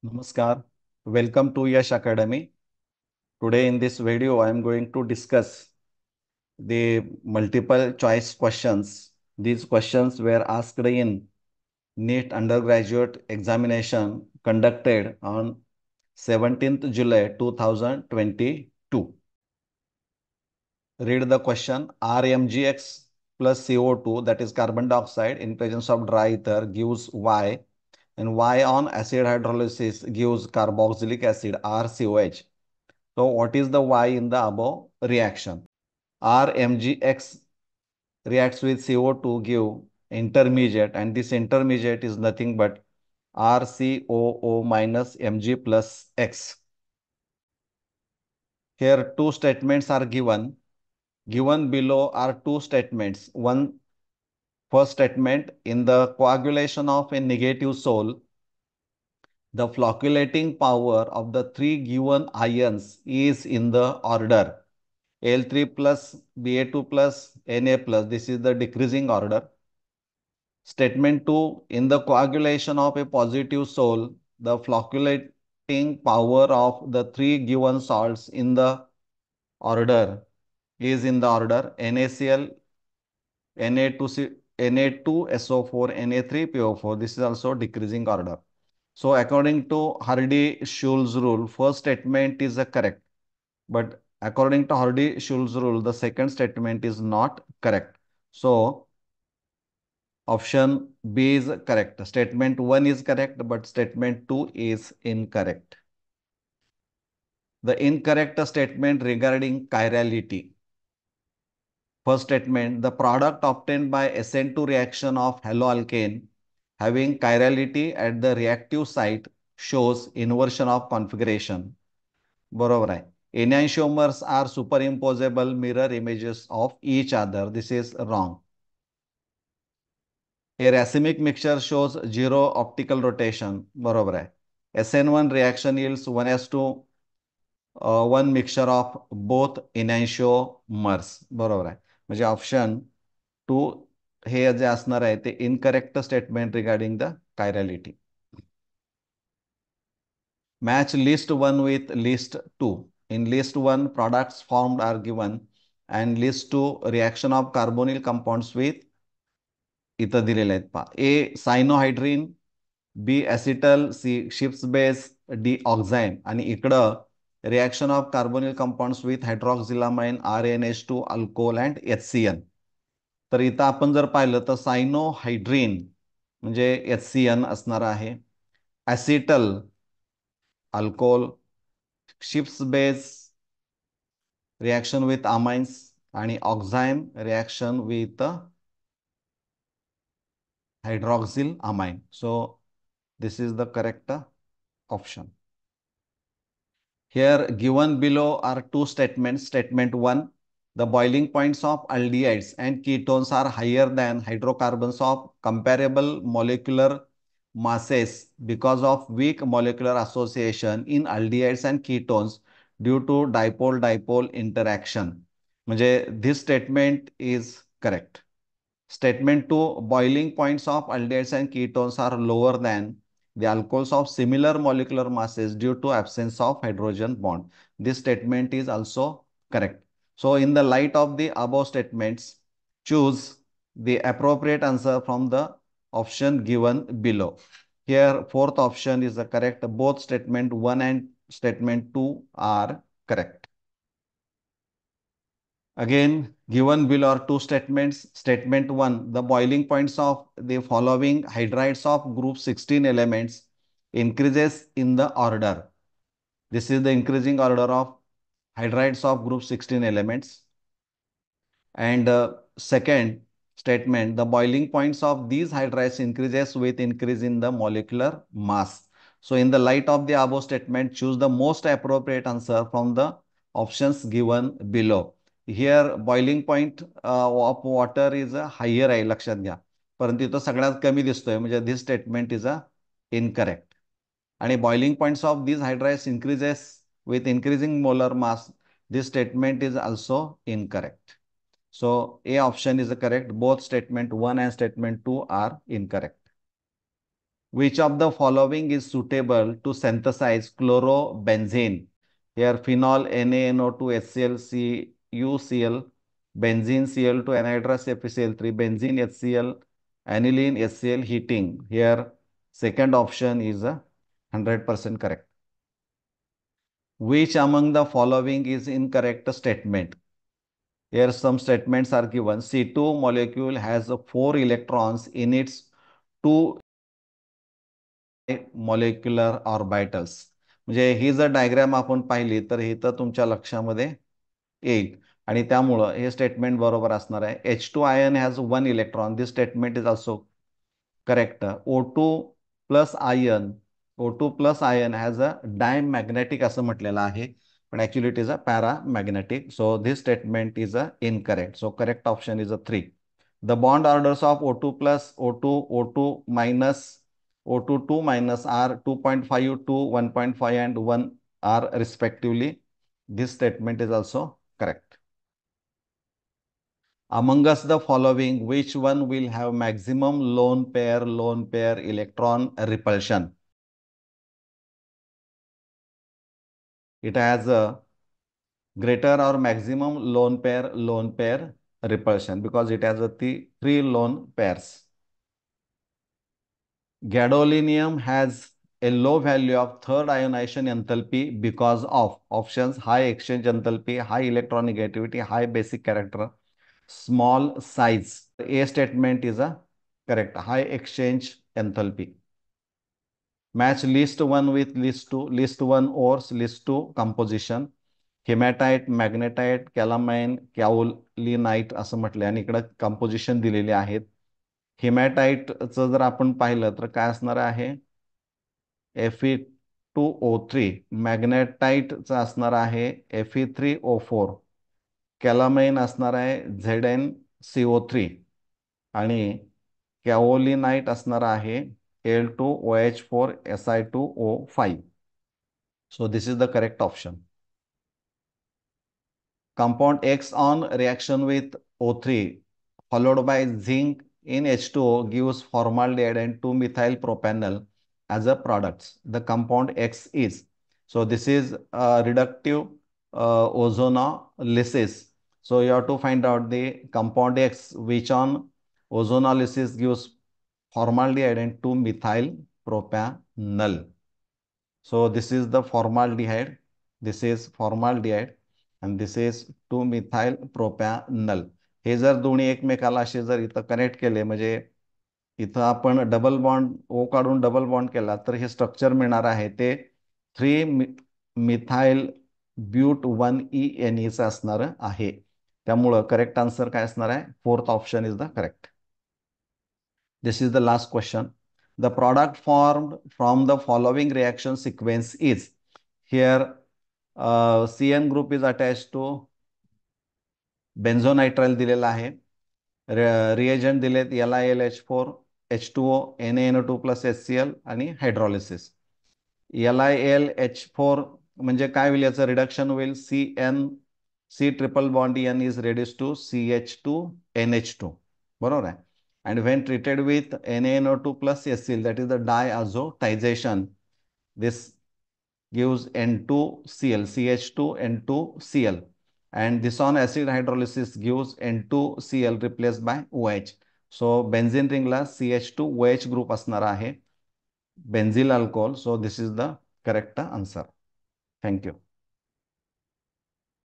Namaskar. Welcome to Yash Academy. Today in this video, I am going to discuss the multiple choice questions. These questions were asked in NEET undergraduate examination conducted on 17th July 2022. Read the question. RMGX plus CO2, that is carbon dioxide, in presence of dry ether gives Y, and Y on acid hydrolysis gives carboxylic acid, RCOH. So what is the Y in the above reaction? RMGX reacts with CO2 give intermediate, and this intermediate is nothing but RCOO minus Mg plus X. Here two statements are given. Given below are two statements. First statement, in the coagulation of a negative sol, the flocculating power of the three given ions is in the order Al3 plus, Ba2 plus, Na plus. This is the decreasing order. Statement 2, in the coagulation of a positive sol, the flocculating power of the three given salts in the order is in the order NaCl, Na2SO4, Na3PO4. This is also decreasing order. So according to Hardy-Schulze rule, first statement is correct. But according to Hardy-Schulze rule, the second statement is not correct. So option B is correct. Statement 1 is correct, but statement 2 is incorrect. The incorrect statement regarding chirality. First statement, the product obtained by SN2 reaction of haloalkane having chirality at the reactive site shows inversion of configuration. बरोबर आहे. Enantiomers are superimposable mirror images of each other. This is wrong. A racemic mixture shows zero optical rotation. बरोबर आहे. SN1 reaction yields 1:1 mixture of both enantiomers. बरोबर आहे. म्हणजे option 2 हे जे असणार आहे ते incorrect statement regarding the chirality. Match list 1 with list 2. In list 1, products formed are given, and list 2, reaction of carbonyl compounds with इथं दिलेले आहेत पहा. A cyanohydrin, B acetal, C Schiff's base, D oxime, आणि इकडं reaction of carbonyl compounds with hydroxylamine, RNH2 alcohol and HCN. तर इथं आपण जर पाहिलं तर सायनोहायड्रीन म्हणजे HCN असणार आहे, acetyl alcohol, ships base reaction with amines, आणि ऑक्झाईम reaction with hydroxyl amine. So this is the correct option. Here given below are two statements. Statement 1, the boiling points of aldehydes and ketones are higher than hydrocarbons of comparable molecular masses because of weak molecular association in aldehydes and ketones due to dipole-dipole interaction. म्हणजे this statement is correct. Statement 2, boiling points of aldehydes and ketones are lower than the alcohols of similar molecular masses due to absence of hydrogen bond. This statement is also correct. So in the light of the above statements, choose the appropriate answer from the option given below. Here fourth option is the correct. Both statement 1 and statement 2 are correct. Again, given below are two statements. Statement 1, the boiling points of the following hydrides of group 16 elements increases in the order. This is the increasing order of hydrides of group 16 elements. And second statement, the boiling points of these hydrides increases with increase in the molecular mass. So in the light of the above statement, choose the most appropriate answer from the options given below. Here boiling point of water is higher आहे, लक्षात घ्या. परंतु इथं सगळ्यात कमी दिसतोय, म्हणजे this statement is incorrect. आणि boiling points of these hydrides increases with increasing molar mass. This statement is also incorrect. So A option is correct. Both statement 1 and statement 2 are incorrect. Which of the following is suitable to synthesize chlorobenzene? Here phenol NaNO2 HCl CuCl, benzene Cl2 anhydrous FeCl3, benzene HCl, aniline HCl heating. Here second option is 100% correct. Which among the following is incorrect statement? Here some statements are given. C2 molecule has 4 electrons in its 2 molecular orbitals. म्हणजे ही जर diagram आपण पाहिली तर ही तर तुमच्या लक्षामध्ये येईल आणि त्यामुळं हे स्टेटमेंट बरोबर असणार आहे. H2 ion has 1 electron. This statement is also correct. O2 plus ion, O2 plus ion has a diamagnetic असं म्हटलेलं आहे, पण actually it is a paramagnetic. So this statement is a incorrect. So correct option is a 3. The bond orders of O2 plus O2, O2 minus O2 2 minus are 2.5, 2, 1.5 and 1 are respectively. This statement is also correct. Among us the following, which one will have maximum lone pair electron repulsion? It has a greater or maximum lone pair repulsion because it has a three lone pairs. Gadolinium has a low value of third ionization enthalpy because of options: high exchange enthalpy, high electronegativity, high basic character, small size. A statement is a correct, high exchange enthalpy. Match list 1 with list 2, list 1 ores, list 2 composition. Haematite, मॅग्नेटाइट, कॅलामाइन, kaolinite असं म्हटलं आणि इकडं composition दिलेले आहेत. हेमॅटाइटचं जर आपण पाहिलं तर काय असणार आहे? Fe2O3. मॅग्नेटाइटचं असणार आहे Fe3O4. कॅलामाइन असणार आहे ZnCO3 आणि कॅओलिनाइट असणार आहे Al2OH4Si2O5. So this is the correct option. Compound X on reaction with O3 followed by zinc in H2O gives formaldehyde and 2-methyl propanol as a products. The compound X is. So this is reductive ozonolysis. So you have to find out the compound X which on ozonolysis gives formaldehyde and 2-methyl propanol. So this is the formaldehyde. This is formaldehyde. आणि this is 2-मिथाइल प्रोपॅनल. हे जर दोन्ही एकमेकाला असे जर इथं connect केले म्हणजे इथं आपण डबल बॉन्ड ओ काढून डबल बॉन्ड केला तर हे स्ट्रक्चर मिळणार आहे ते 3-मिथाइल ब्यूट 1ENE असणार आहे. त्यामुळं करेक्ट आन्सर काय असणार आहे? Fourth option is the correct. This is the last question. The product formed from the following reaction sequence is. Here CN group is attached to benzonitrile दिलेला आहे. रिएजंट दिलेत LiLH4, H2O, NaNO2 plus HCl आणि hydrolysis. LiLH4 म्हणजे काय होईल? याचं reduction होईल C triple bond N is reduce to CH2NH2. बरोबर आहे. And when treated with NaNO2 plus HCl, that is the diazotization, this gives N2Cl, CH2N2Cl. And this on acid hydrolysis gives N2Cl replaced by OH. So benzene ringला CH2OH group असणार आहे. Benzyl alcohol. So this is the correct answer. Thank you.